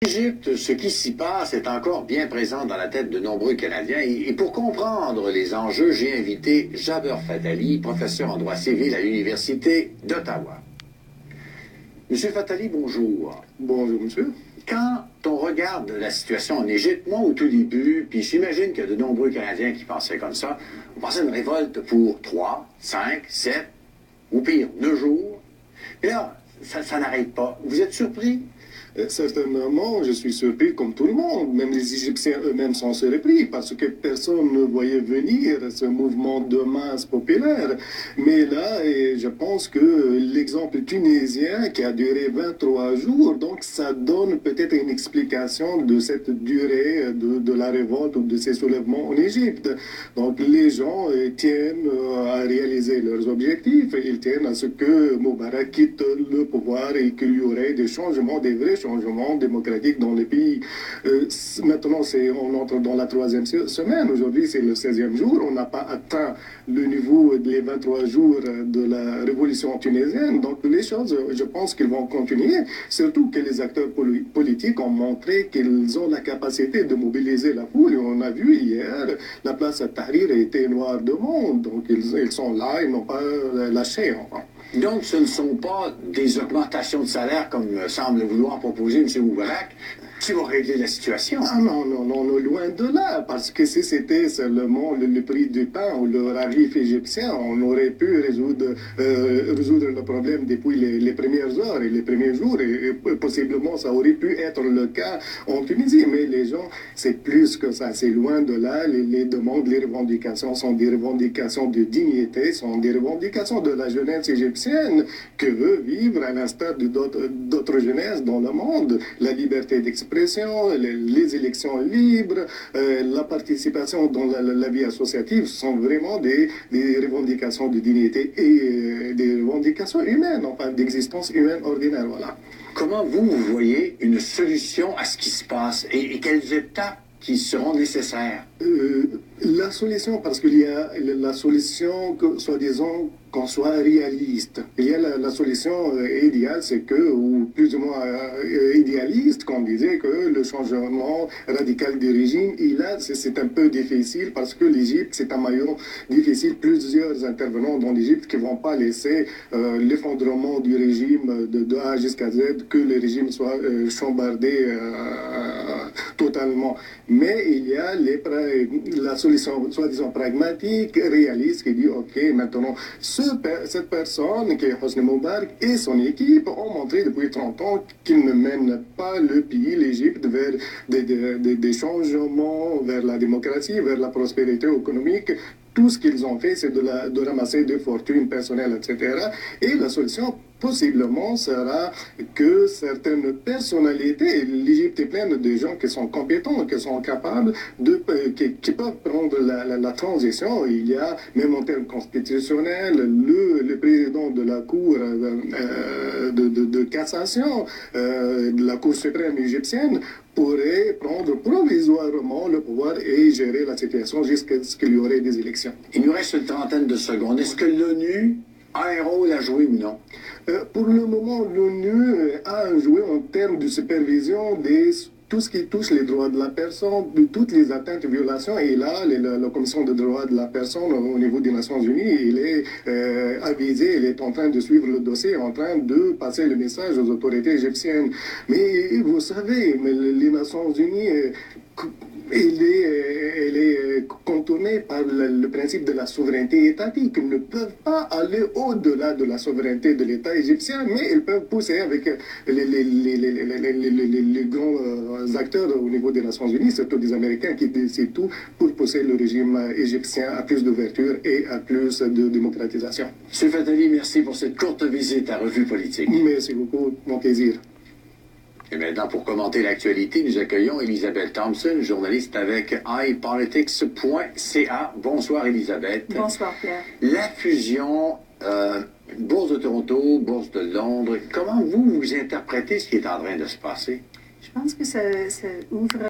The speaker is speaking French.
L'Égypte, ce qui s'y passe est encore bien présent dans la tête de nombreux Canadiens. Et pour comprendre les enjeux, j'ai invité Jaber Fatali, professeur en droit civil à l'Université d'Ottawa. Monsieur Fatali, bonjour. Bonjour, monsieur. Quand on regarde la situation en Égypte, moi, au tout début, puis j'imagine qu'il y a de nombreux Canadiens qui pensaient comme ça, on pensait à une révolte pour 3, 5, 7, ou pire, 2 jours. Et là, ça n'arrête pas. Vous êtes surpris? Certainement, je suis surpris comme tout le monde. Même les Égyptiens eux-mêmes sont surpris parce que personne ne voyait venir ce mouvement de masse populaire. Mais là, je pense que l'exemple tunisien qui a duré 23 jours, donc ça donne peut-être une explication de cette durée de la révolte ou de ces soulèvements en Égypte. Donc les gens tiennent à réaliser leurs objectifs. Ils tiennent à ce que Moubarak quitte le pouvoir et qu'il y aurait des changements, des vrais changements démocratiques dans les pays. Maintenant, on entre dans la 3e semaine. Aujourd'hui, c'est le 16e jour. On n'a pas atteint le niveau des 23 jours de la révolution tunisienne. Donc, les choses, je pense qu'ils vont continuer. Surtout que les acteurs politiques ont montré qu'ils ont la capacité de mobiliser la foule. Et on a vu hier, la place Tahrir était noire de monde. Donc, ils sont là, ils n'ont pas lâché. Enfin. Donc, ce ne sont pas des augmentations de salaire, comme semble vouloir proposer M. Moubarak, qui vont régler la situation. Ah non, loin de là, parce que si c'était seulement le prix du pain ou le tarif égyptien, on aurait pu résoudre le problème depuis les premières heures et les premiers jours, et possiblement ça aurait pu être le cas en Tunisie, mais les gens, c'est plus que ça, c'est loin de là, les demandes, les revendications sont des revendications de dignité, sont des revendications de la jeunesse égyptienne que veut vivre à l'instar d'autres jeunesses dans le monde, la liberté d'expression, les élections libres, la participation dans la vie associative sont vraiment des revendications de dignité et des revendications humaines, enfin d'existence humaine ordinaire, voilà. Comment vous voyez une solution à ce qui se passe et quelles étapes qui seront nécessaires? La solution, parce qu'il y a la solution, soi-disant, qu'on soit réaliste. Il y a la solution idéale, c'est que, ou plus ou moins idéaliste, qu'on disait que le changement radical du régime, c'est un peu difficile parce que l'Égypte, c'est un maillon difficile. Plusieurs intervenants dans l'Égypte qui ne vont pas laisser l'effondrement du régime de A jusqu'à Z, que le régime soit chambardé totalement. Mais il y a la solution, soi-disant pragmatique, réaliste, qui dit, OK, maintenant, cette personne, qui est Hosni Moubarak, et son équipe ont montré depuis 30 ans qu'ils ne mènent pas le pays, l'Égypte, vers des changements, vers la démocratie, vers la prospérité économique. Tout ce qu'ils ont fait, c'est de ramasser des fortunes personnelles, etc. Et la solution, possiblement, sera que certaines personnalités, l'Égypte est pleine de gens qui sont compétents, qui sont capables, qui peuvent prendre la transition. Il y a, même en termes constitutionnels, le président de la Cour de cassation, de la Cour suprême égyptienne, pourrait prendre provisoirement le pouvoir et gérer la situation jusqu'à ce qu'il y aurait des élections. Il nous reste une trentaine de secondes. Est-ce que l'ONU a un rôle à jouer ou non? Pour le moment, l'ONU a un joué en termes de supervision de tout ce qui touche les droits de la personne, de toutes les atteintes et violations. Et là, la Commission des droits de la personne au niveau des Nations Unies, il est avisé, il est en train de suivre le dossier, en train de passer le message aux autorités égyptiennes. Mais vous savez, les Nations Unies, elle est contournée par le principe de la souveraineté étatique. Ils ne peuvent pas aller au-delà de la souveraineté de l'État égyptien, mais ils peuvent pousser avec les grands acteurs au niveau des Nations Unies, surtout des Américains qui décident tout pour pousser le régime égyptien à plus d'ouverture et à plus de démocratisation. M. Fatali, merci pour cette courte visite à Revue Politique. Merci beaucoup, mon plaisir. Et maintenant, pour commenter l'actualité, nous accueillons Elisabeth Thompson, journaliste avec iPolitics.ca. Bonsoir, Elisabeth. Bonsoir, Pierre. La fusion Bourse de Toronto, Bourse de Londres, comment vous interprétez ce qui est en train de se passer? Je pense que ça ouvre